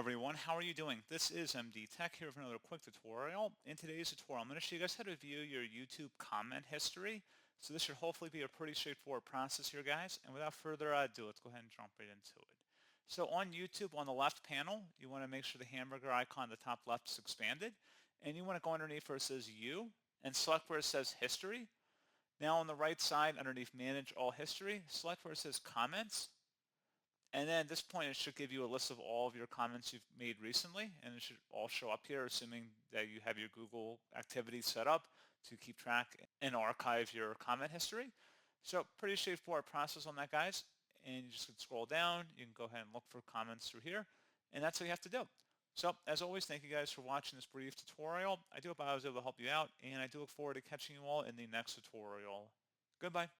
everyone, how are you doing? This is MD Tech here with another quick tutorial. In today's tutorial, I'm going to show you guys how to view your YouTube comment history. So this should hopefully be a pretty straightforward process here, guys. And without further ado, let's go ahead and jump right into it. So on YouTube, on the left panel, you want to make sure the hamburger icon on the top left is expanded. And you want to go underneath where it says You and select where it says History. Now on the right side, underneath Manage All History, select where it says Comments. And then at this point, it should give you a list of all of your comments you've made recently, and it should all show up here, assuming that you have your Google activities set up to keep track and archive your comment history. So pretty straightforward process on that, guys. And you just can scroll down. You can go ahead and look for comments through here, and that's what you have to do. So as always, thank you guys for watching this brief tutorial. I do hope I was able to help you out, and I do look forward to catching you all in the next tutorial. Goodbye.